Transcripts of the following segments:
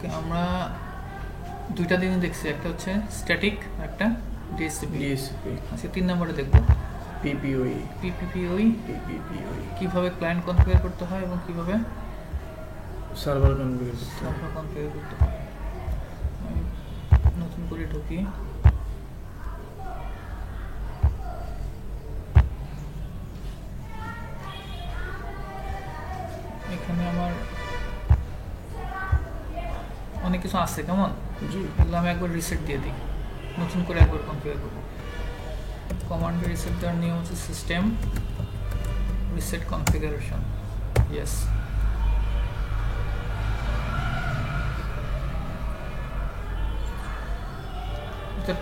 ওকে, আমরা দুইটা জিনিস দেখছি, একটা হচ্ছে স্ট্যাটিক, একটা ডিএসসিপি। আচ্ছা 3 নম্বরে দেখব পিপিওই। পিপিপিওই কিভাবে ক্লায়েন্ট কনফিগার করতে হয় এবং কিভাবে সার্ভার কনফিগার করতে হয়। আমি নতুন করে ঢুকি। এখানে আমার অনেক কিছু আছে, কেমন এগুলো আমি একবার রিসেট দিয়ে দিই, নতুন করে একবার কনফিগার করব। কমান্ড রিসেট দেওয়ার নিয়ম হচ্ছে system reset configuration. Yes,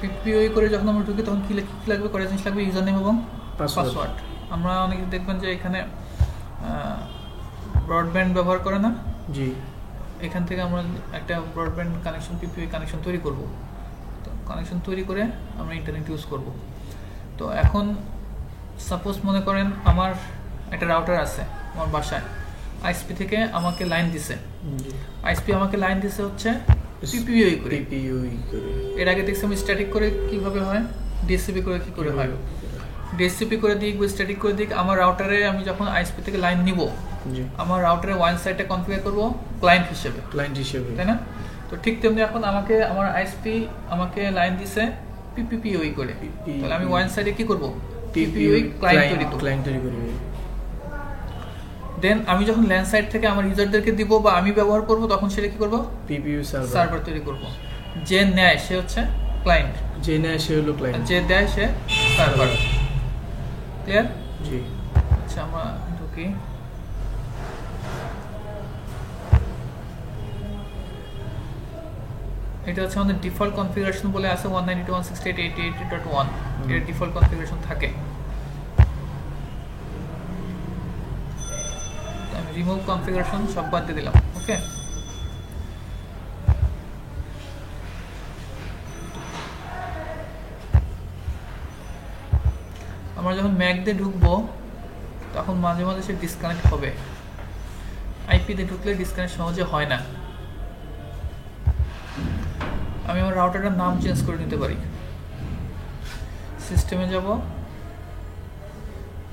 PPPoE করে যখন আমরা ঢুকি তখন কি লাগবে, কয়টা জিনিস লাগবে, ইউজার নেম এবং পাসওয়ার্ড। আমরা অনেকে দেখবেন যে এখানে ব্রডব্যান্ড ব্যবহার করে না, জি, এখান থেকে আমরা একটা ব্রডব্যান্ড কানেকশন, পিপিওই কানেকশন তৈরি করব। তো কানেকশন তৈরি করে আমরা ইন্টারনেট ইউজ করব। তো এখন সাপোজ মনে করেন আমার একটা রাউটার আছে আমার বাসায়, আইএসপি থেকে আমাকে লাইন দিছে, আইএসপি আমাকে লাইন দিছে হচ্ছে পিপিওই করে। এর আগে দেখছি আমি স্ট্যাটিক করে কিভাবে হয়, ডিএসসিপি করে কি করে হয়। ডিএসসিপি করে দিক বা স্ট্যাটিক করে দিক, আমার রাউটারে আমি যখন আইএসপি থেকে লাইন নিব, আমার রাউটারে ওয়ান সাইডটা কনফিগার করব ক্লায়েন্ট হিসেবে, তাই না? তো ঠিক তেমনি এখন আমাকে আমার আইএসপি আমাকে লাইন দিছে পিপিপিওই করে, তাহলে আমি ওয়ান সাইডে কি করব, পিপিওই ক্লায়েন্ট তৈরি করব। দেন আমি যখন ল্যান্ড সাইড থেকে আমার ইউজারদেরকে দিব বা আমি ব্যবহার করব, তখন সেটা কি করব, পিপিইউ সার্ভার তৈরি করব। যে নেয় সে হচ্ছে ক্লায়েন্ট, যে নেয় সে হলো ক্লায়েন্ট, যে দেয় সে সার্ভার। ক্লিয়ার? জি। আচ্ছা আমরা ঢুকি। এটা হচ্ছে আমাদের ডিফল্ট কনফিগারেশন বলে আছে 192.168.80.1, এর ডিফল্ট কনফিগারেশন থাকে। আমি রিমুভ কনফিগারেশন সব বাদ দিয়ে দিলাম। ওকে, আমরা যখন ম্যাক দিয়ে ঢুকবো তখন মাঝে মাঝে সে ডিসকানেক্ট হবে। আইপি দিয়ে ঢুকলে ডিসকানেক্ট সহজে হয় না। আমি আমার রাউটারের নাম চেঞ্জ করে নিতে পারি। সিস্টেমে যাব,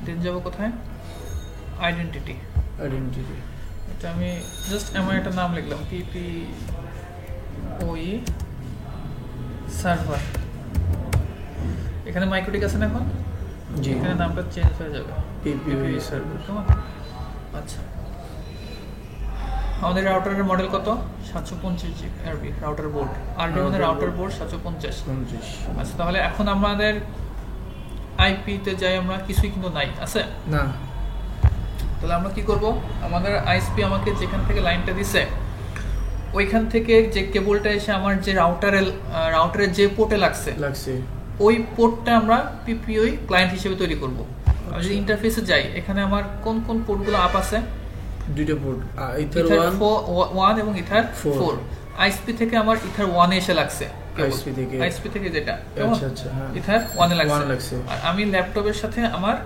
দেন যাব কোথায়, আইডেন্টিটি। এটা আমি জাস্ট এমন একটা নাম লিখলাম, পিপিওই সার্ভার। এখানে মাইক্রোটিক আছে না এখন, জি, এখানে নামটা চেঞ্জ হয়ে যাবে, পিপিওই সার্ভার। কেমন? আচ্ছা, আমাদের রাউটারের মডেল কত, 750 GB router board, RDM router board 750। আচ্ছা, তাহলে এখন আমাদের আইপি তে যাই, আমরা কিছুই কিন্তু নাই, আছে না। তাহলে আমরা কি করব, আমাদের আইএসপি আমাকে যেখান থেকে লাইনটা দিছে ওইখান থেকে যে কেবলটা এসে আমার যে রাউটারের যে পোর্টে লাগছে ওই পোর্টটা আমরা পিপিওই ক্লায়েন্ট হিসেবে তৈরি করব। আমি যদি ইন্টারফেসে যাই, এখানে আমার কোন কোন পোর্টগুলো আপ আছে, দুইটা পোর্ট, ইথার 1 এবং ইথার 4। আইএসপি থেকে আমার ইথার 1 এ এসে লাগছে, আইএসপি থেকে যেটা, আচ্ছা আচ্ছা, ইথার 1 এ লাগছে। আর আমি ল্যাপটপের সাথে আমার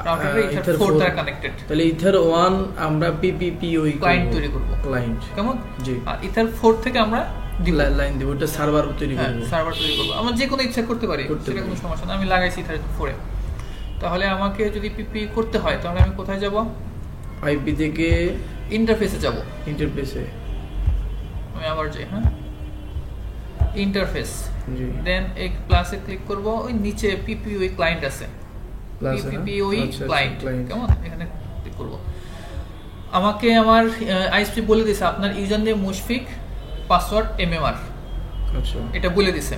রাউটারে ইথার 4 দ্বারা কানেক্টেড, তাহলে ইথার 1 আমরা পিপিপিওই ক্লায়েন্ট তৈরি করব, ক্লায়েন্ট। কেমন? জি। আর ইথার 4 থেকে আমরা লাইন দেব, ওটা সার্ভার তৈরি করব, সার্ভার তৈরি করব। আমরা যে কোনো ইচ্ছা করতে পারি, সেটা কোনো সমস্যা না। আমি লাগাইছি ইথার 4 এ। তাহলে আমাকে যদি পিপি করতে হয় তাহলে আমি কোথায় যাব, আইপি থেকে ইন্টারফেসে যাব, ইন্টারফেসে আমি আবার যাই, হ্যাঁ, ইন্টারফেস, দেন এক প্লাসে ক্লিক করব, ওই নিচে পিপিওই ক্লায়েন্ট আছে, পিপিওই ক্লায়েন্ট। কেমন? এখানে ক্লিক করব। আমাকে আমার আইএসপি বলে দিয়েছে আপনার user name Mushfiq, password MMR, আচ্ছা, এটা বলে দিয়েছে।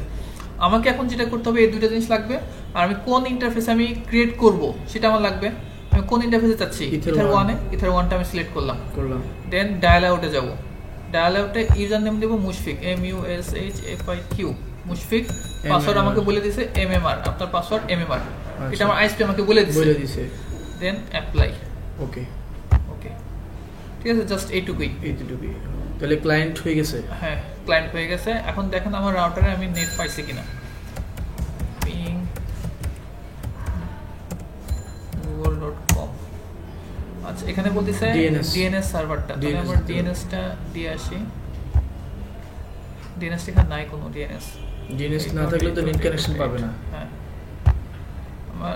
আমাকে এখন যেটা করতে হবে, এই দুটো জিনিস লাগবে। আর আমি কোন ইন্টারফেস আমি ক্রিয়েট করব সেটা আমার লাগবে। আমি কোন ইন্টারফেসে চাচ্ছি, ইথার 1 এ, ইথার 1টা আমি সিলেক্ট করলাম। দেন ডায়াল আউটে যাব, ডায়াল আউটে ইউজার নেম দেব মুশফিক, MUSHFIQ, মুশফিক। পাসওয়ার্ড আমাকে বলে দিয়েছে এমএমআর, আপনার পাসওয়ার্ড এমএমআর, এটা আমার আইএসপি আমাকে বলে দিয়েছে। দেন অ্যাপ্লাই। ওকে ওকে, ঠিক আছে, জাস্ট এইটুকুই। তাহলে ক্লায়েন্ট হয়ে গেছে। হ্যাঁ, ক্লায়েন্ট হয়ে গেছে। এখন দেখেন আমার রাউটারে আমি নেট পাইছি কিনা। Ping google.com। আচ্ছা, এখানে বলতেছে ডিএনএস সার্ভারটা, তাহলে আমরা ডিএনএসটা দিয়ে আসি। ডিএনএস এখানে নাই কোনো ডিএনএস না থাকলে তো নেট কানেকশন পাবে না। হ্যাঁ, আমার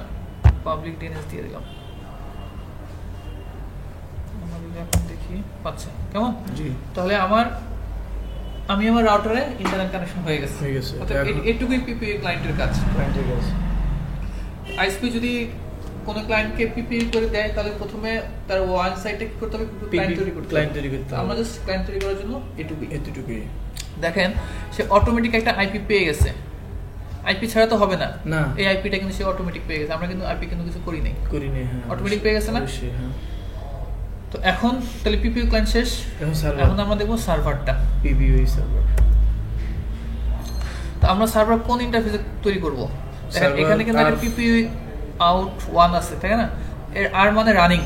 পাবলিক ডিএনএস দিয়ে দিলাম। আমরা এখন দেখি পাচ্ছে কেমন। জি, তাহলে আমি আমার রাউটারে ইন্টারনেট কানেকশন হয়ে গেছে। এটুকুই পিপিএ ক্লায়েন্টের কাজ। আইএসপি যদি কোন ক্লায়েন্টকে পিপিএ করে দেয় তাহলে প্রথমে তার ওয়ান সাইটে কি করতে হবে, ক্লায়েন্ট তৈরি করতে হবে। আমরা জাস্ট ক্লায়েন্ট তৈরি করার জন্য এটুকুই দেখেন সে অটোমেটিক একটা আইপি পেয়ে গেছে। আইপি ছাড়া তো হবে না, এই আইপিটা কিন্তু সে অটোমেটিক পেয়ে গেছে। আমরা কিন্তু আইপি কিন্তু কিছু করি নাই, হ্যাঁ, অটোমেটিক পেয়ে গেছে না। তো এখন তাহলে পিপিইউ ক্লায়েন্ট শেষ, এখন আমরা দেখব সার্ভারটা, পিপিইউ সার্ভার। তো আমরা সার্ভার কোন ইন্টারফেসে তৈরি করব? দেখেন এখানে কিন্তু একটা পিপিইউ আউট 1 আছে, তাই না? এর আর মানে রানিং,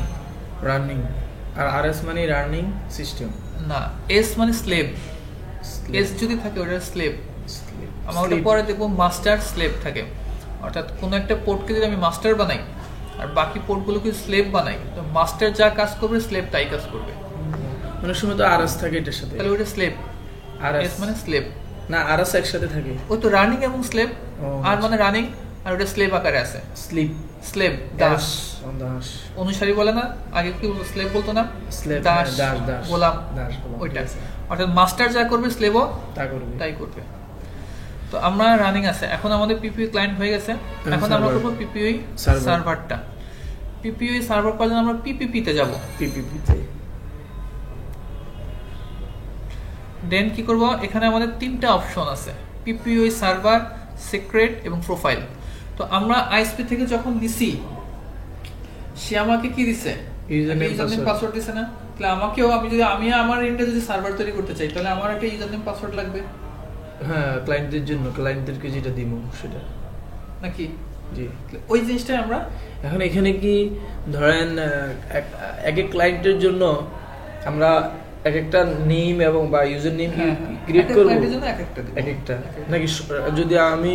আর আরএস মানে রানিং সিস্টেম না, এস মানে স্লেভ। এস যদি থাকে ওটা স্লেভ। আমরা ওটা পরে দেখব মাস্টার স্লেভ থাকে, অর্থাৎ কোন একটা পোর্টকে যদি আমি মাস্টার বানাই আর বাকি পোর্টগুলোকে স্লেভ বানাই, তো মাস্টার যা কাজ করবে স্লেভ তাই কাজ করবে। অনেক সময় তো আরএস থাকে এটার সাথে, তাহলে ওটা স্লেভ। এস মানে স্লেভ না, আরএস একসাথে থাকে। ওই তো রানিং এবং স্লেভ। আর মানে রানিং আর ওটা স্লেভ আকারে আছে। স্লেভ দাস অনুসারী বলে না, আগে কি বলতো স্লেভ বলতো না, দাস গোলাম, ওইটা। অর্থাৎ মাস্টার যা করবে স্লেভও তাই করবে। তো আমরা রানিং আছে, এখন আমাদের পিপিইউ ক্লায়েন্ট হয়ে গেছে। এখন আমরা করব পিপিইউ সার্ভারটা। পিপিইউ সার্ভার পাওয়ার জন্য আমরা পিপিপিতে যাব। দেন কি করব, এখানে আমাদের তিনটা অপশন আছে, পিপিইউ সার্ভার, সিক্রেট এবং প্রোফাইল। তো আমরা আইএসপি থেকে যখন নিছি সে আমাকে কি দিছে, ইউজারনেম পাসওয়ার্ড দিছে না? তাহলে আমাকেও আমি আমার এন্ডে যদি সার্ভার তৈরি করতে চাই তাহলে আমার একটা ইউজারনেম পাসওয়ার্ড লাগবে। হ্যাঁ, ক্লায়েন্টদের জন্য, ক্লায়েন্টদেরকে যেটা দিব সেটা নাকি? জি, ওই জিনিসটা আমরা এখন এখানে কি ধরেন এক এক ক্লায়েন্টের জন্য আমরা এক একটা নেম এবং বা ইউজার নেম ক্রিয়েট করব এক একটা, নাকি যদি আমি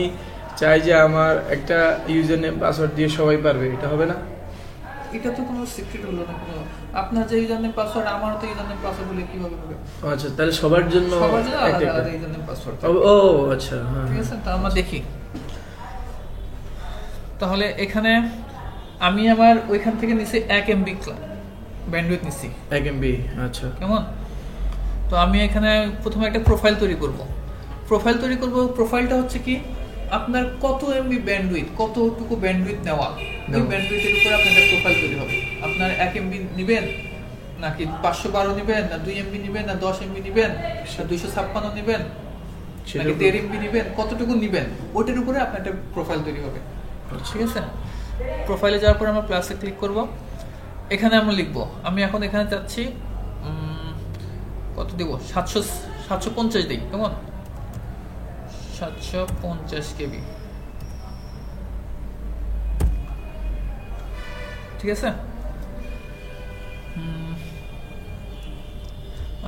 চাই যে আমার একটা ইউজার নেম পাসওয়ার্ড দিয়ে সবাই পারবে, এটা হবে না? এটা তো কোনো সিক্রেট হলো না। কোনো আপনার যে ইউজারনেম পাসওয়ার্ড আমার তো ইউজারনেম পাসওয়ার্ড বলে কিভাবে হবে? আচ্ছা, তাহলে সবার জন্য আলাদা আলাদা ইউজারনেম পাসওয়ার্ড। ও আচ্ছা, হ্যাঁ, ঠিক আছে। তো আমরা দেখি তাহলে এখানে আমি আমার ওইখান থেকে নিছি 1 MB ব্যান্ডউইথ নিছি, 1 MB। আচ্ছা, কেমন? তো আমি এখানে প্রথমে একটা প্রোফাইল তৈরি করব। প্রোফাইলটা হচ্ছে কি, আপনার কত এমবি ব্যান্ডউইথ, কতটুকু ব্যান্ডউইথ নেওয়া, ওই ব্যান্ডউইথের উপরে আপনার একটা প্রোফাইল তৈরি হবে। আপনার 1 MB নেবেন নাকি 512 নেবেন, না 2 MB নেবেন, না 10 MB নেবেন, না 256 নেবেন, নাকি 1.5 MB নেবেন, কতটুকু নেবেন ওটার উপরে আপনার একটা প্রোফাইল তৈরি হবে। ঠিক আছে। প্রোফাইলে যাওয়ার পর আমরা প্লাসে ক্লিক করব। এখানে আমরা লিখব, আমি এখন এখানে চাচ্ছি কত দেব, 750 দিই, কেমন? 750 KB। ঠিক আছে।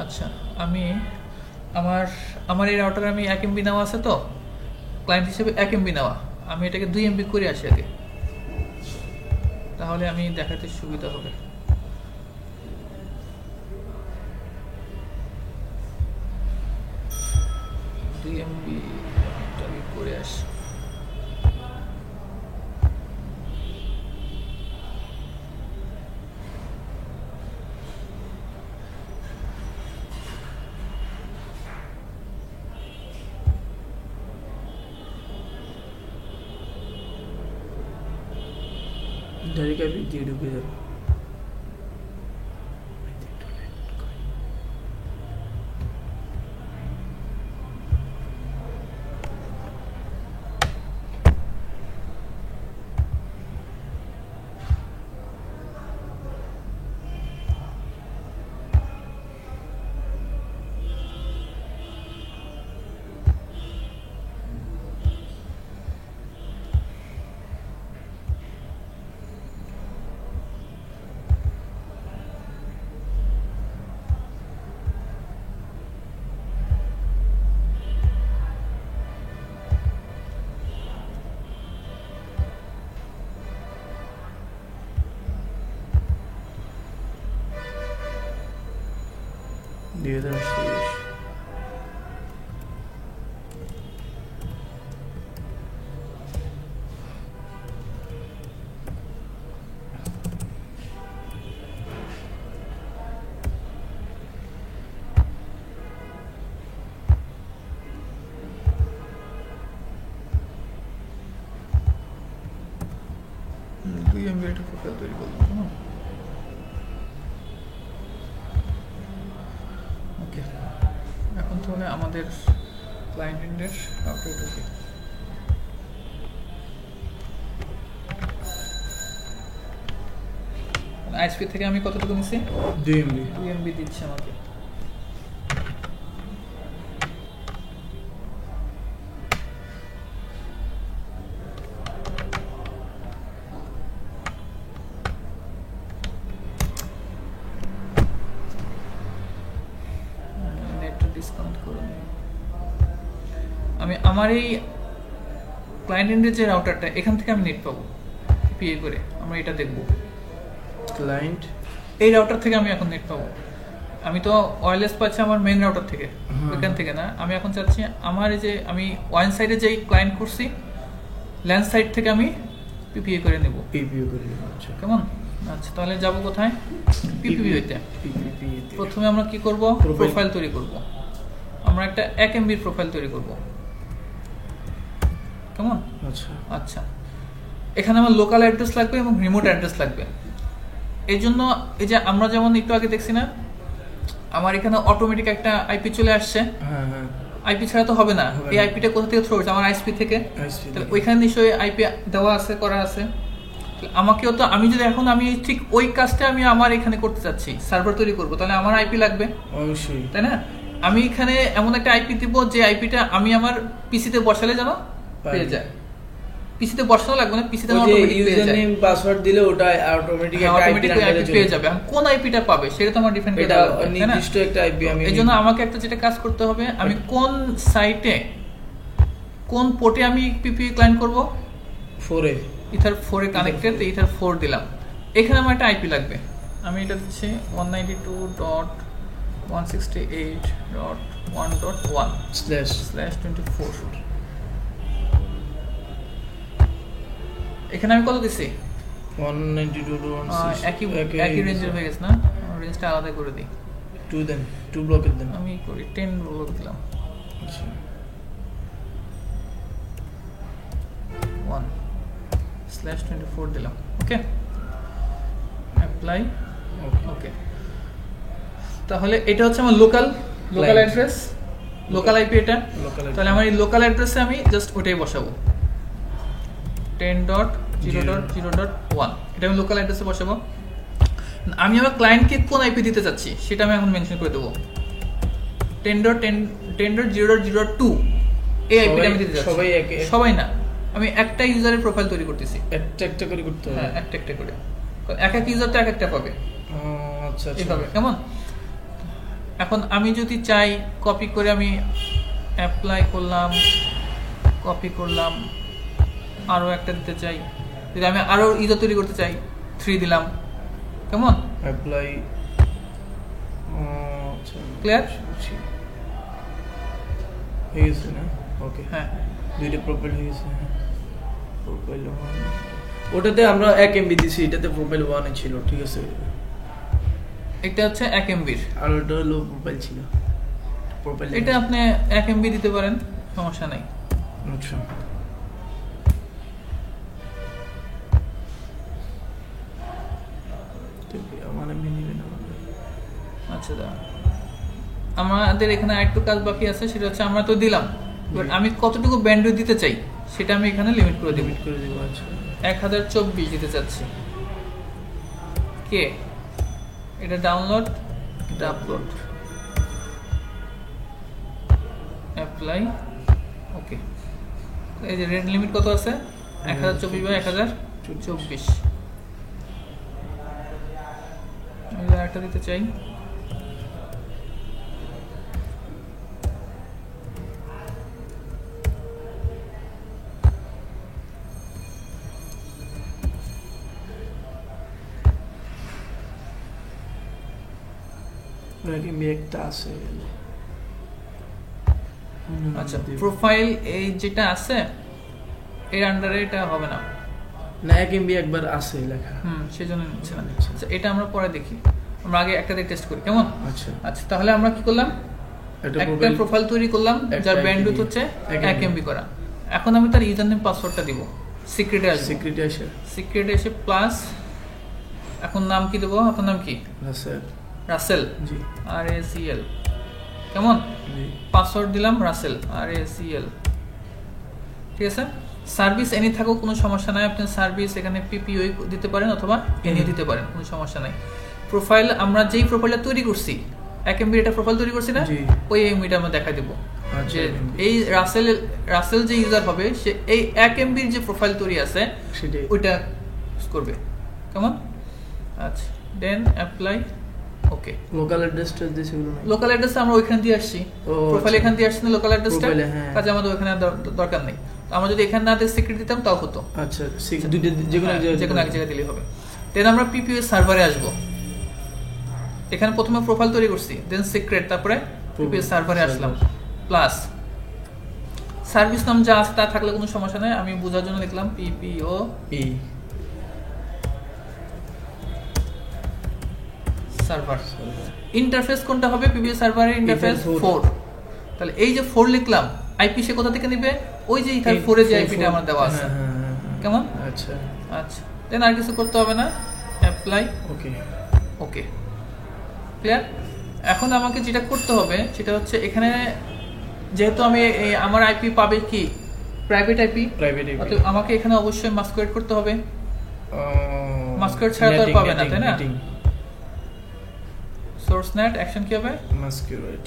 আচ্ছা, আমি আমার এই রাউটারে আমি 1 MB নেওয়া আছে, তো ক্লায়েন্ট হিসেবে 1 MB নেওয়া, আমি এটাকে 2 MB করে আসি আগে, তাহলে আমি দেখাতে সুবিধা হবে। করে আসি। ডাইরেক্ট দিয়ে ঢুকে যাবে। দিয়ে দাও। তাহলে আমাদের ক্লায়েন্ট এন্ডের রাউটার ঢুকে আইএসপি থেকে আমি কতটুকু নিছি 2 MB দিচ্ছে আমাকে আমি আমার এই ক্লায়েন্ট এন্ডের যে রাউটারটা এখান থেকে আমি নেট পাবো পিএ করে আমরা এটা দেখব ক্লায়েন্ট এই রাউটার থেকে আমি এখন নেট পাবো আমি তো ওয়্যারলেস পাচ্ছি আমার মেইন রাউটার থেকে ওইখান থেকে না আমি এখন চাচ্ছি আমার এই যে আমি ওয়ান সাইডে যেই ক্লায়েন্ট করছি ল্যান্ড সাইড থেকে আমি পিপিএ করে নেব পিপিএ করে নেব আচ্ছা কেমন আচ্ছা তাহলে যাব কোথায় পিপিপি হইতে প্রথমে আমরা কি করব প্রোফাইল তৈরি করব আমরা একটা 1 MB প্রোফাইল তৈরি করব কেমন আচ্ছা আচ্ছা এখানে আমার লোকাল অ্যাড্রেস লাগবে এবং রিমোট অ্যাড্রেস লাগবে এই জন্য এই যে আমরা যেমন একটু আগে দেখছি না আমার এখানে অটোমেটিক একটা আইপি চলে আসছে হ্যাঁ হ্যাঁ আইপি ছাড়া তো হবে না এই আইপিটা কোথা থেকে থ্রো হচ্ছে আমার আইএসপি থেকে তাহলে ওইখানে নিশ্চয়ই আইপি দেওয়া আছে করা আছে আমাকেও তো আমি যদি এখন আমি ঠিক ওই কাজটা আমি আমার এখানে করতে চাচ্ছি সার্ভার তৈরি করব তাহলে আমার আইপি লাগবে অবশ্যই তাই না আমি এখানে এমন একটা আইপি দিব যে আইপিটা আমি আমার পিসিতে বসালে যেন পেয়ে যায় পিসিতে বসানো লাগবে না পিসিতে অটোমেটিক পেয়ে যায় ইউজার নেম পাসওয়ার্ড দিলে ওটা অটোমেটিক একটা আইপি পেয়ে যাবে কোন আইপিটা পাবে সেটা তো আমার ডিফাইন করতে হবে নির্দিষ্ট একটা আইপি আমি এইজন্য আমাকে একটা যেটা কাজ করতে হবে আমি কোন সাইটে কোন পোর্টে আমি পিপি ক্লায়েন্ট করব 4 এ ইথার 4 এ কানেক্টেড তো ইথার 4 দিলাম এখানে আমার একটা আইপি লাগবে আমি এটা দিচ্ছি 192.168.1.1/24 এখানে আমি কত দিছি 192.168 একই রেঞ্জের হয়ে গেছে না রেঞ্জটা আলাদা করে দিই 2 দেন 2 ব্লকের দেন আমি করি 10 ব্লক দিলাম আচ্ছা 1/24 দিলাম ওকে অ্যাপ্লাই ওকে তাহলে এটা হচ্ছে আমার লোকাল অ্যাড্রেস লোকাল আইপি এটা তাহলে আমার এই লোকাল অ্যাড্রেসে আমি জাস্ট ওটাই বসাবো 10.0.0.1 এটা আমি লোকাল অ্যাড্রেসে বসাবো আমি আমার ক্লায়েন্টকে কোন আইপি দিতে চাচ্ছি সেটা আমি এখন মেনশন করে দেবো 10.0.0.2 এই আইপিটা আমি দিতে চাচ্ছি সবাই না আমি একটা ইউজারের প্রোফাইল তৈরি করতেছি একটা করে করতে হবে হ্যাঁ একটা করে এক এক ইউজার তো এক একটা পাবে আচ্ছা এইভাবে কেমন এখন আমি যদি চাই কপি করে আমি অ্যাপ্লাই করলাম কপি করলাম আরো একটা দিতে চাই যদি আমি আরো ইউজার তৈরি করতে চাই 3 দিলাম কেমন অ্যাপ্লাই ক্লিয়ার হয়ে গেছে না ওকে হ্যাঁ দুইটা প্রোফাইল হয়ে গেছে প্রোফাইল 1 ওটাতে আমরা 1 MB দিছি এটাতে প্রোফাইল 1 এ ছিল ঠিক আছে এটা হচ্ছে 1 MB আর ওটা হলো প্রোফাইল ছিল প্রোফাইল এটা আপনি 1 MB দিতে পারেন সমস্যা নাই আচ্ছা আচ্ছা দাঁড়া আমাদের এখানে আরেকটু কাজ বাকি আছে সেটা হচ্ছে আমরা তো দিলাম বাট আমি কতটুকু ব্যান্ডউইথ দিতে চাই সেটা আমি এখানে লিমিট করে দেব আচ্ছা 1024 দিতে চাচ্ছি কে এটা ডাউনলোড এটা আপলোড অ্যাপ্লাই ওকে এই যে রেট লিমিট কত আছে 1024/1024 আমি একটা দিতে চাই আচ্ছা প্রোফাইল এই যেটা আছে এর আন্ডারে এটা হবে না না 1 MB একবার আছে লেখা সেজন্য নিচ্ছে না আচ্ছা এটা আমরা পরে দেখি আমরা আগে একটা দিয়ে টেস্ট করি কেমন আচ্ছা আচ্ছা তাহলে আমরা কি করলাম একটা প্রোফাইল তৈরি করলাম যার ব্যান্ডউইথ হচ্ছে 1 MB করা এখন আমি তার ইউজার নেম পাসওয়ার্ডটা দিব সিক্রেট এসে প্লাস এখন নাম কি দেব আপনার নাম কি রাসেল জি RACL কেমন? পাসওয়ার্ড দিলাম রাসেল, RACL, ঠিক আছে। সার্ভিস এনি থাকুক কোনো সমস্যা নাই, আপনি সার্ভিস এখানে PPOE দিতে পারেন অথবা এনি দিতে পারেন, কোনো সমস্যা নাই। প্রোফাইল আমরা যেই প্রোফাইলটা তৈরি করছি, 1 MB এটা প্রোফাইল তৈরি করছি না, ওই MBটা আমরা দেখাই দেব যে এই রাসেল যে ইউজার হবে সে এই 1 MB যে প্রোফাইল তৈরি আছে ওইটা করবে, কেমন? আচ্ছা, দেন অ্যাপ্লাই, ওকে। লোকাল অ্যাড্রেসটা দিয়েছি, লোকাল অ্যাড্রেস আমরা ওইখান দিয়ে আসছি, প্রোফাইল এখান দিয়ে আসছি না লোকাল অ্যাড্রেসটা, কাজে আমাদের ওখানে দরকার নেই। আমরা যদি এখানে না দিয়ে সিক্রেট দিতাম তাও হতো। আচ্ছা, দুইটা যেকোনো এক জায়গায় দিলেই হবে। দেন আমরা PPO সার্ভারে আসবো, এখানে প্রথমে প্রোফাইল তৈরি করছি, দেন সিক্রেট, তারপরে PPO সার্ভারে আসলাম, প্লাস সার্ভিস নাম যা আছে তা থাকলে কোনো সমস্যা নাই, আমি বোঝার জন্য লিখলাম PPOE সার্ভার। ইন্টারফেস কোনটা হবে? PPO সার্ভারের ইন্টারফেস 4, তাহলে এই যে 4 লিখলাম, আইপি সে কোথা থেকে নেবে? ওই যে ইথার 4 এর যে আইপিটা আমার দেওয়া আছে, কেমন? আচ্ছা আচ্ছা, দেন আর কিছু করতে হবে না, অ্যাপ্লাই, ওকে ওকে, ক্লিয়ার। এখন আমাকে যেটা করতে হবে সেটা হচ্ছে এখানে যেহেতু আমি আমার আইপি পাবে কি প্রাইভেট আইপি, অতএব আমাকে এখানে অবশ্যই মাস্কুয়েট করতে হবে, মাস্কুয়েট ছাড়া তো আর পাবে না, তাই না? সোর্স নেট অ্যাকশন কি হবে? মাস্কুয়েট,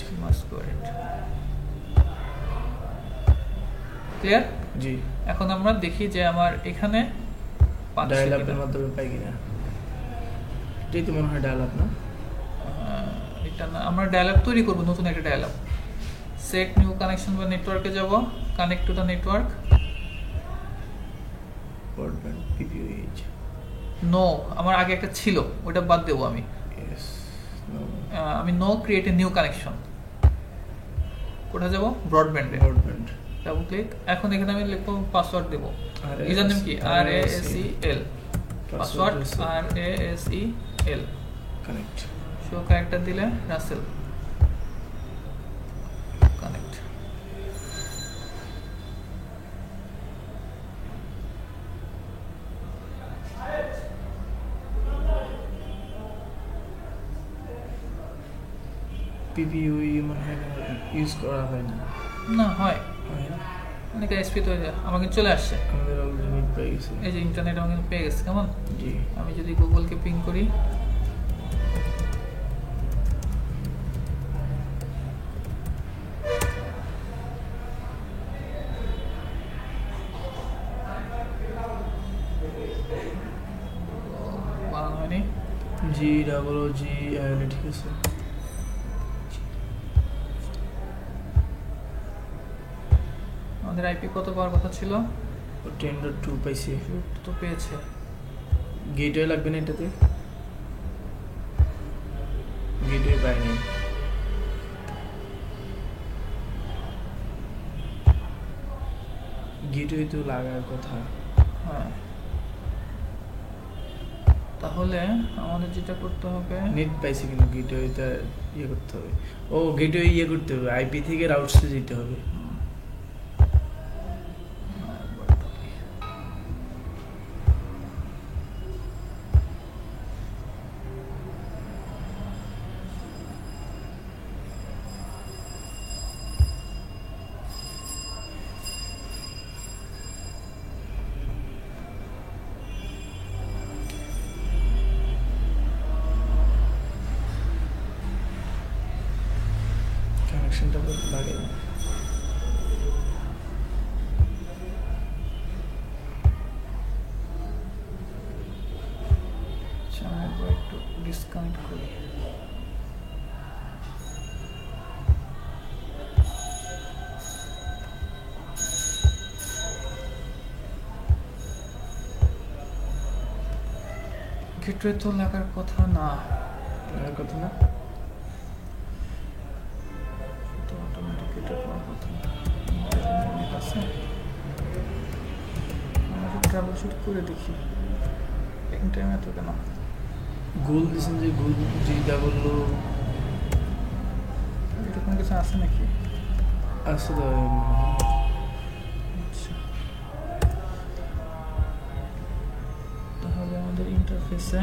ক্লিয়ার? জি। এখন আমরা দেখি যে আমার এখানে ডায়াল আপের মাধ্যমে পাই কিনা। এটাই তো মনে হয় ডায়াল আপ না? এটা না, আমরা ডায়াল আপ তৈরি করব, নতুন একটা dial up. Set new connection বা নেটওয়ার্কে যাব, connect to the network, broadband PPOH। No, আমার আগে একটা ছিল, ওটা বাদ দেব আমি। আমি no create a new connection, কোথায় যাব? ব্রডব্যান্ডে, ডাবল ক্লিক। এখন এখানে আমি লিখব পাসওয়ার্ড দেব, ইউজার নেম কি? RACL, password RACL, connect, show character দিলে রাসেল, কানেক্ট। PPOE মনে হয় ইউজ করা হয় না। না, হয় অনেক এসপি তো আমাকে চলে আসছে, আমাদের অলরেডি নেট পেয়ে গেছে, এই যে ইন্টারনেট আমাকে পেয়ে গেছে, কেমন? জি। আমি যদি গুগলকে পিং করি, বানানো হয়নি, GOOG, ঠিক আছে। আমাদের আইপি কত পাওয়ার কথা ছিল? 10.2 পাইছি, তো পেয়েছে। গেটওয়ে লাগবে না এটাতে? গেটওয়ে পাইনি। গেটওয়ে তো লাগার কথা। হ্যাঁ, তাহলে আমাদের যেটা করতে হবে, নেট পাইছি কিন্তু গেটওয়েটা ইয়ে করতে হবে। ও, গেটওয়ে ইয়ে করতে হবে, আইপি থেকে রাউটসে যেতে হবে। কানেকশনটা লাগে না। একটু ডিসকানেক্ট করি। গেটওয়ে তো লাগার কথা না, লাগার কথা না, তো অটোমেটিক এটা করার কথা না। আছে, আমরা ট্রাবল শুট করে দেখি, পিং টাইম এত কেন? গোল দিয়েছেন যে গোল যেটা বললো, এরকম কিছু আছে নাকি? আছে তো। আচ্ছা, তাহলে আমাদের ইন্টারফেসে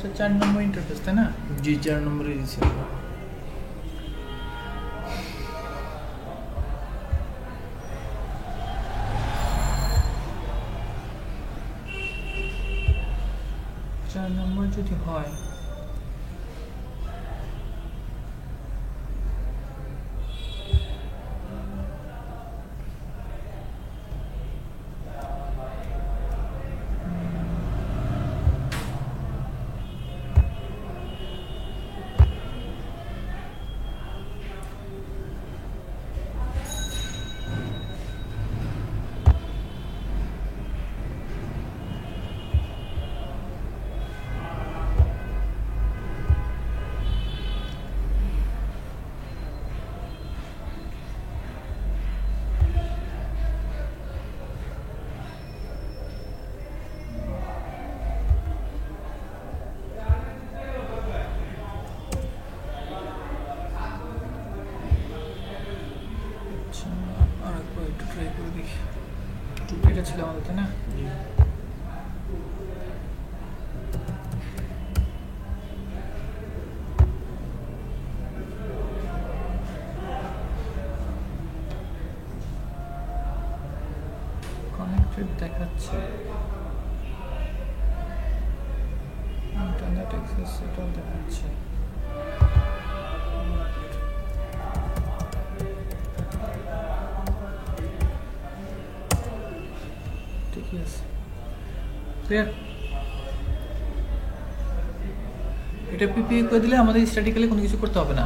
এটা 4 নম্বর ইন্টারফেস তাই না? জি 4 নম্বরে দিয়েছি। নম্বর যদি হয় এটা ছিল আমাদের তাই না? কানেক্টেড দেখাচ্ছে, ইন্টারনেট অ্যাক্সেস এটাও দেখাচ্ছে। ঠিকই আছে, ক্লিয়ার। এটা পিপিএ করে দিলে আমাদের স্ট্যাটিক্যালি কোনো কিছু করতে হবে না,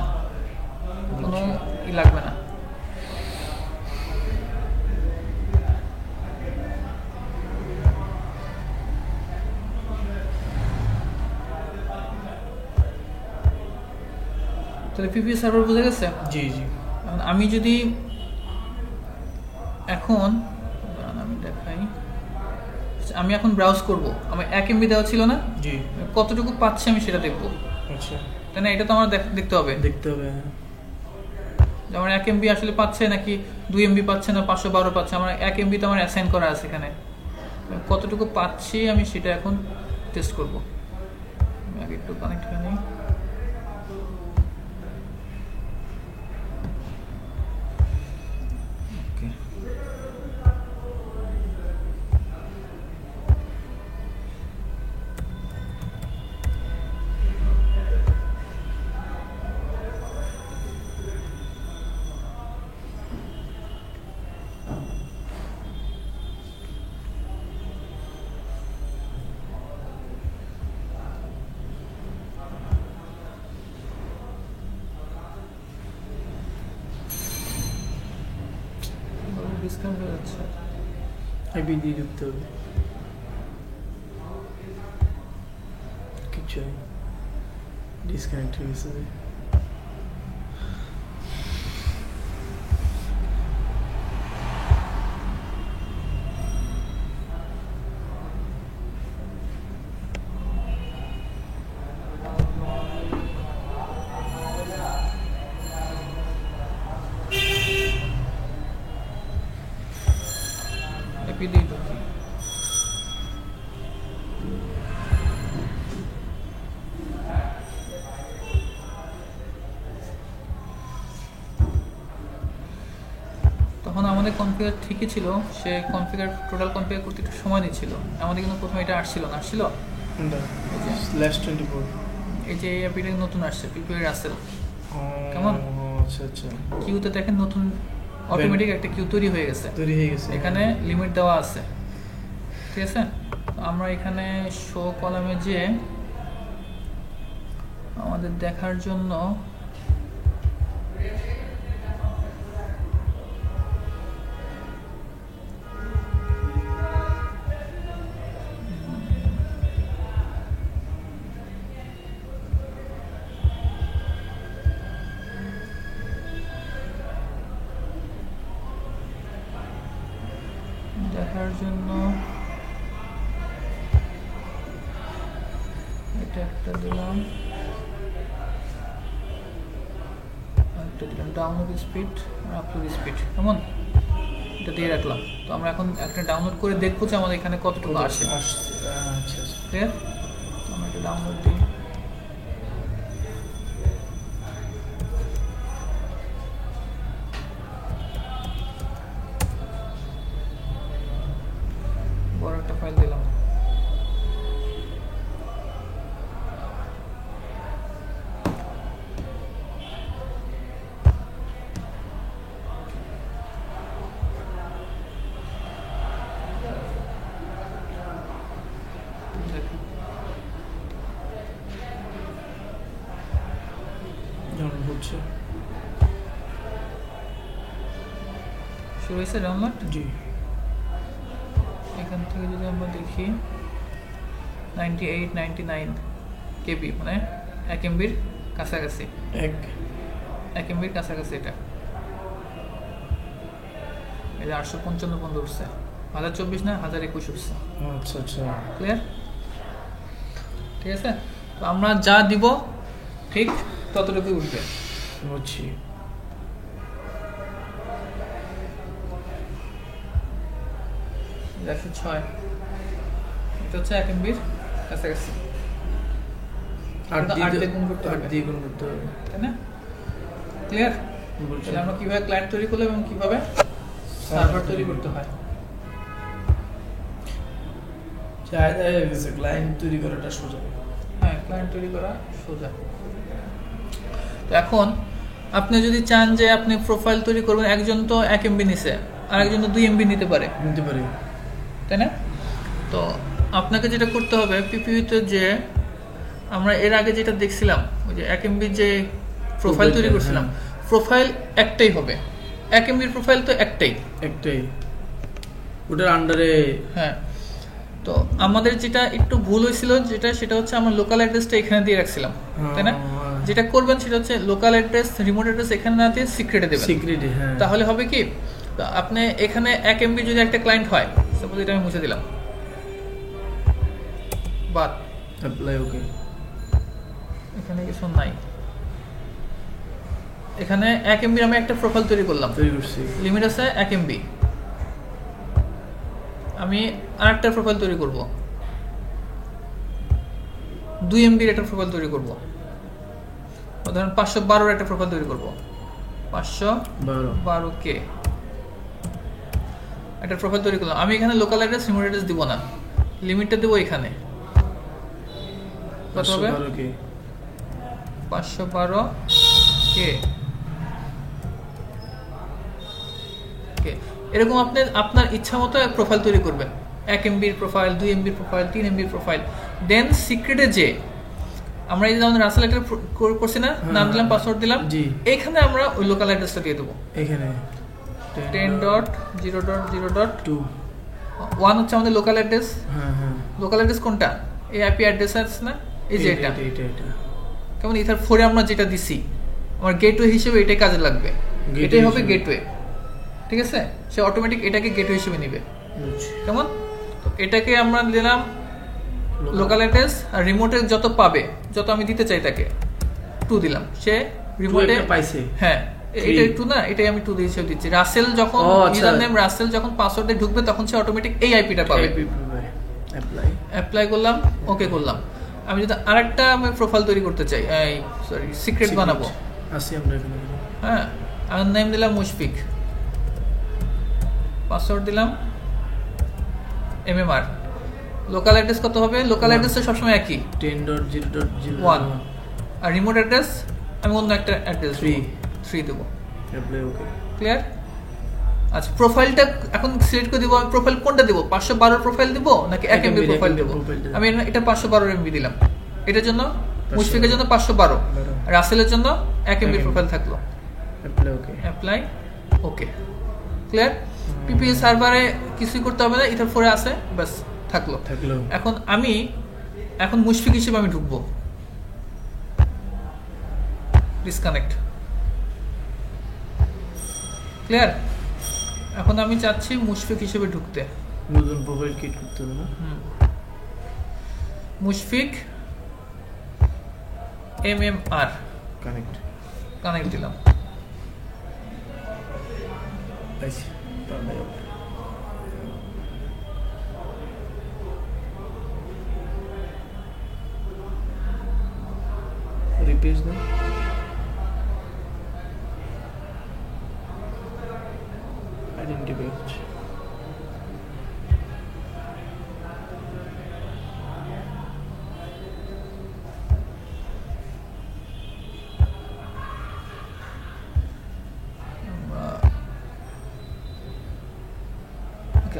কোনো ই লাগবে না। তাহলে পিপিএ সার্ভার বুঝে গেছে? জি জি। আমি যদি এখন আমি দেখাই, আমি এখন ব্রাউজ করব, আমার 1 MB দেওয়া ছিল না? জি। কতটুকু পাচ্ছি আমি সেটা দেখবো। আচ্ছা, তাই না? এটা তো আমার দেখতে হবে। আমার 1 MB আসলে পাচ্ছে নাকি 2 MB পাচ্ছে না 512 পাচ্ছে। আমার 1 MB তো আমার অ্যাসাইন করা আছে এখানে, কতটুকু পাচ্ছি আমি সেটা এখন টেস্ট করব। আমি আগে একটু কানেক্ট করে নিই। ডিসকানেক্ট হয়ে যাচ্ছে, আইপি দিয়ে ঢুকতে হবে। কিছু ডিসকানেক্ট হয়ে গেছে। তখন আমাদের কনফিগার ঠিকই ছিল, সে কনফিগার টোটাল কনফিগার করতে একটু সময় নিচ্ছিল। আমাদের কিন্তু প্রথমে এটা আসছিল না, আসছিল /24। এই যে এই অ্যাপিটা নতুন আসছে, পিপিআই রাসেল। কেমন? আচ্ছা আচ্ছা। কিউতে দেখেন নতুন অটোমেটিক একটা কিউ তৈরি হয়ে গেছে, এখানে লিমিট দেওয়া আছে, ঠিক আছে? আমরা এখানে শো কলামে যে আমাদের দেখার জন্য এটা একটা দিলাম, একটা দিলাম ডাউনলোড স্পিড আর আপলোড স্পিড, কেমন? এটা দিয়ে রাখলাম। তো আমরা এখন একটা ডাউনলোড করে দেখবো যে আমাদের এখানে কতটুকু আসে। আচ্ছা, ক্লিয়ার? আমরা এটা ডাউনলোড দিই। শুরু হয়েছে ডাউনলোড। জি, এখান থেকে যদি আমরা দেখি 98-99 কেবি, মানে 1 এমবির কাছাকাছি, 1 এমবির কাছাকাছি। এটা এটা 855 পর্যন্ত উঠছে, 1024 না 1021 উঠছে। আচ্ছা আচ্ছা, ক্লিয়ার? ঠিক আছে, তো আমরা যা দিব ঠিক ততটুকুই উঠবে। বুঝছি। 106 এটা হচ্ছে 1 এমবির কাছাকাছি। 8 8 দিয়ে গুণ করতে হবে, তাই না? ক্লিয়ার? তাহলে আমরা কিভাবে ক্লায়েন্ট তৈরি করলাম এবং কিভাবে সার্ভার তৈরি করতে হয়। ক্লায়েন্ট তৈরি করাটা সোজা। হ্যাঁ, ক্লায়েন্ট তৈরি করা সোজা। তো এখন আপনি যদি চান যে আপনি প্রোফাইল তৈরি করবেন, একজন তো 1 এমবি নিছে আর একজন তো 2 এমবি নিতে পারে, তাই না? তো আপনাকে যেটা করতে হবে পিপিইউতে, যে আমরা এর আগে যেটা দেখছিলাম ওই যে 1 এমবি যে প্রোফাইল তৈরি করছিলাম, প্রোফাইল একটাই হবে। 1 এমবির প্রোফাইল তো একটাই, ওটার আন্ডারে। হ্যাঁ, তো আমাদের যেটা একটু ভুল হয়েছিল সেটা হচ্ছে আমরা লোকাল অ্যাড্রেসটা এখানে দিয়ে রাখছিলাম, তাই না? যেটা করবেন সেটা হচ্ছে লোকাল অ্যাড্রেস, রিমোট অ্যাড্রেস এখানে না দিয়ে সিক্রেটে দেবেন। তাহলে হবে কি, আপনি এখানে 1 এমবি যদি একটা ক্লায়েন্ট হয়, সাপোজ এটা আমি মুছে দিলাম, বাট অ্যাপ্লাই ওকে, এখানে কিছু নাই। এখানে 1 এমবি আমি একটা প্রোফাইল তৈরি করছি, লিমিট আছে 1 এমবি। আমি আরেকটা প্রোফাইল তৈরি করব, 2 এমবির একটা প্রোফাইল তৈরি করব, ধরেন 512 একটা প্রোফাইল তৈরি করব, 512 কে একটা প্রোফাইল তৈরি করলাম। আমি এখানে লোকাল অ্যাড্রেস, রিমোট অ্যাড্রেস দিব না, লিমিটটা দেব এখানে। কত হবে? 512 কে। এরকম আপনি আপনার ইচ্ছা মতো প্রোফাইল তৈরি করবেন, 1 এমবির প্রোফাইল, 2 এমবির প্রোফাইল, 3 এমবির প্রোফাইল। দেন সিক্রেটে যে আমরা এই যে যেমন রাসেল একটা করছি না, নাম দিলাম, পাসওয়ার্ড দিলাম, এখানে আমরা ওই লোকাল অ্যাড্রেসটা দিয়ে দেবো। এখানে 10.0.0.2 1 হচ্ছে আমাদের লোকাল অ্যাড্রেস। লোকাল অ্যাড্রেস কোনটা? এই আইপি অ্যাড্রেস আছে না, এই যে এটা। কেমন ইথার 4 এ আমরা যেটা দিছি, আমার গেটওয়ে হিসেবে এটাই কাজে লাগবে, এটাই হবে গেটওয়ে। ঠিক আছে, সে অটোমেটিক এটাকে গেটওয়ে হিসেবে নেবে। কেমন? তো এটাকে আমরা দিলাম লোকাল অ্যাড্রেস, আর রিমোটে যত পাবে, যত আমি দিতে চাই তাকে 2 দিলাম, সে রিমোটে পাইছে। হ্যাঁ, এটা 2 না, এটাই আমি 2 হিসেবে দিচ্ছি। রাসেল যখন ইউজার নেম রাসেল যখন পাসওয়ার্ডে ঢুকবে, তখন সে অটোমেটিক এই আইপিটা পাবে। অ্যাপ্লাই করলাম, ওকে করলাম। আমি যদি আরেকটা আমি প্রোফাইল তৈরি করতে চাই, সিক্রেট বানাবো, হ্যাঁ, আমার নেম দিলাম মুশফিক, পাসওয়ার্ড দিলাম এমএমআর। লোকাল অ্যাড্রেস কত হবে? লোকাল অ্যাড্রেস তো সবসময় একই, 10.0.0.1। আর রিমোট অ্যাড্রেস আমি অন্য একটা অ্যাড্রেস 3 দেবো। ক্লিয়ার? আচ্ছা, প্রোফাইলটা এখন সিলেক্ট করে দিব। আমি প্রোফাইল কোনটা দেবো? 512 প্রোফাইল দেবো নাকি 1 এমবি প্রোফাইল দেবো? আমি এটা 512 এমবি দিলাম। এটার জন্য মুশফিকের জন্য 512, রাসেলের জন্য 1 এমবি প্রোফাইল থাকলো। Apply okay. ক্লিয়ার? পিপিএ সার্ভারে কিছুই করতে হবে না, ইথার 4 এ আছে, বাস থাকলো। এখন আমি মুশফিক হিসেবে আমি ঢুকবো, ডিসকানেক্ট। ক্লিয়ার? এখন আমি চাচ্ছি মুশফিক হিসেবে ঢুকতে, নতুন প্রোফাইল ক্রিয়েট করতে হবে না? মুশফিক এমএমআর কানেক্ট দিলাম। রিপেজ দাও। আইডেন্টিফাই হচ্ছে।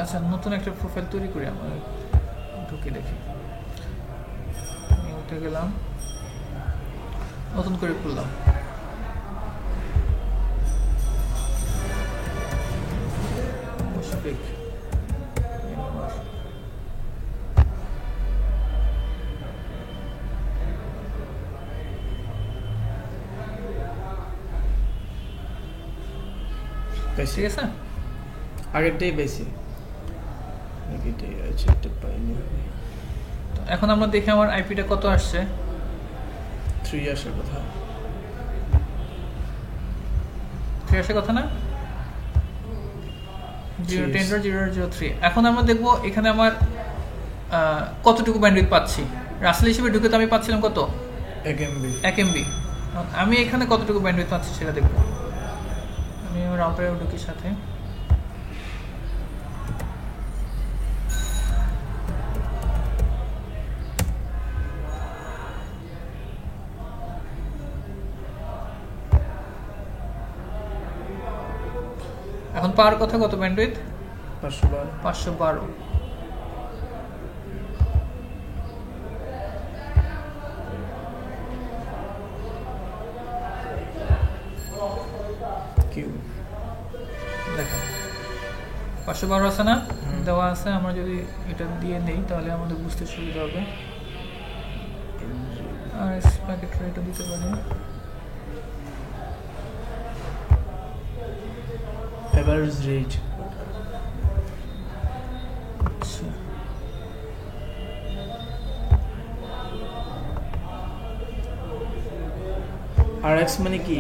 আচ্ছা, নতুন একটা প্রোফাইল তৈরি করি, আমরা ঢুকে দেখি। উঠে গেলাম, নতুন করে খুললাম। ক্লিক ঠিক আছে, আগেরটাই পাইছি, এটাই আছে, এটা পাইনি। এখন আমরা দেখি আমার আইপিটা কত আসছে। 3 আসার কথা, 3 আসার কথা না, 0.10.003। এখন আমরা দেখব এখানে আমার কতটুকু ব্যান্ডউইথ পাচ্ছি। রাসেল হিসেবে ঢুকে তো আমি পাচ্ছিলাম কত, 1 MB। আমি এখানে কতটুকু ব্যান্ডউইথ পাচ্ছি সেটা দেখব। আমি রাউটারে ঢুকি সাথে, এখন পাওয়ার কথা কত ব্যান্ডউইথ, 512। দেখেন 512 আছে না, দেওয়া আছে। আমরা যদি এটা দিয়ে নেই তাহলে আমাদের বুঝতে সুবিধা হবে। আর প্যাকেট এটা দিতে পারি, এভারেজ রেট। RX মানে কি?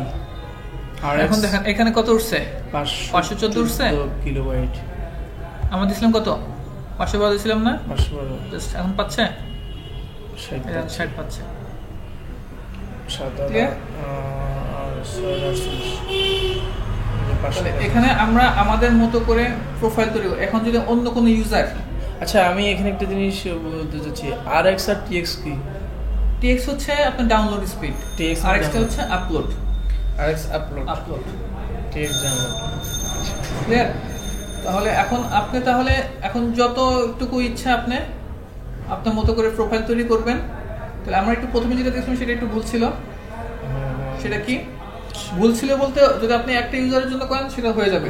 এখন দেখেন এখানে কত উঠছে, 514 উঠছে কিলোবাইট। আমরা দিছিলাম কত, 512 দিছিলাম না, 512। জাস্ট এখন পাচ্ছে 60 পাচ্ছে। এখানে আমরা আমাদের মতো করে প্রোফাইল তৈরি করি। এখন যদি অন্য কোনো ইউজার, আচ্ছা আমি এখানে একটা জিনিস বলতে চাচ্ছি, RX আর TX কি? TX হচ্ছে আপনার ডাউনলোড স্পিড, RX হচ্ছে upload. RX upload, TX download. Clear? তাহলে এখন আপনি এখন যতটুকু ইচ্ছা আপনি আপনার মতো করে প্রোফাইল তৈরি করবেন। তাহলে আমরা একটু প্রথমে যেটা দেখছিলাম সেটা একটু ভুল ছিল। সেটা কি ভুল ছিল বলতে, যদি আপনি একটা ইউজারের জন্য করেন সেটা হয়ে যাবে।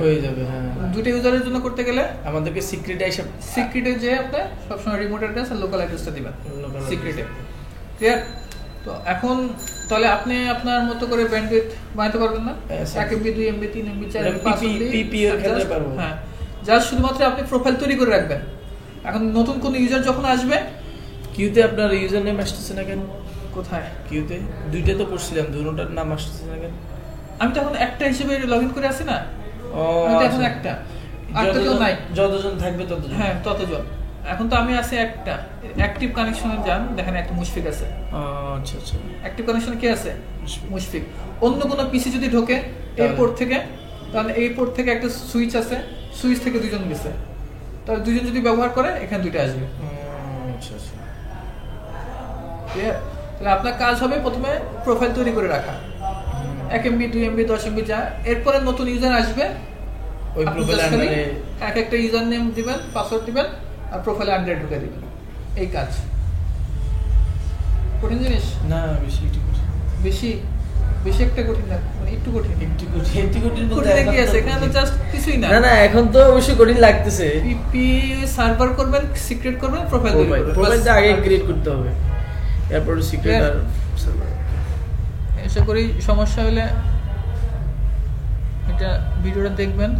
হ্যাঁ। দুটো ইউজারের জন্য করতে গেলে আমাদেরকে সিক্রেটে যে আপনি সবসময় রিমোট অ্যাড্রেস আর লোকাল অ্যাড্রেসটা দিবেন সিক্রেটে। ক্লিয়ার? তো এখন তাহলে আপনি আপনার মতো করে ব্যান্ডউইথ বানাতে পারবেন না, 1 MB 2 MB 3 MB 4 MB 5 MB পিপি এর ক্ষেত্রে পারবো। হ্যাঁ, জাস্ট শুধুমাত্র আপনি প্রোফাইল তৈরি করে রাখবেন। এখন নতুন কোন ইউজার যখন আসবে, কিউতে আপনার ইউজার নেম আসতেছে না কেন? কোথায় কিউতে দুইটা তো করছিলাম, দুটোটার নাম আসতেছে না কেন? আমি তো এখন একটা হিসেবে লগইন করে আছি না। এখন একটা, আর তো কেউ নাই। যতজন থাকবে ততজন। হ্যাঁ, ততজন। এখন তো আমি আছি একটা অ্যাক্টিভ কানেকশনে। যান, দেখেন একটা মুশফিক আছে। আচ্ছা। অ্যাক্টিভ কানেকশনে কে আছে? মুশফিক। অন্য কোনো পিসি যদি ঢোকে এই পোর্ট থেকে, তাহলে এই পোর্ট থেকে একটা সুইচ আছে, সুইচ থেকে দুজন গেছে, তাহলে দুজন যদি ব্যবহার করে এখানে দুইটা আসবে। আচ্ছা। ক্লিয়ার? তাহলে আপনার কাজ হবে প্রথমে প্রোফাইল তৈরি করে রাখা, 1 MB 2 MB 10 MB যা। এরপরে নতুন ইউজার আসবে, ওই প্রোফাইল আন্ডারে একটা ইউজার নেম দিবেন, পাসওয়ার্ড দিবেন, আর প্রোফাইল আন্ডারে ঢুকে দিবেন। এই কাজ কঠিন জিনিস না, বেশি একটা কঠিন না, মানে একটু কঠিন কি আছে এখানে তো জাস্ট কিছুই না। না এখন তো অবশ্যই কঠিন লাগতেছে। পিপি সার্ভার করবেন, সিক্রেট করবেন, প্রোফাইল প্রোফাইলটা আগে ক্রিয়েট করতে হবে, এরপর সিক্রেট আর সার্ভার। আশা করি সমস্যা হলে এটা ভিডিওটা দেখবেন।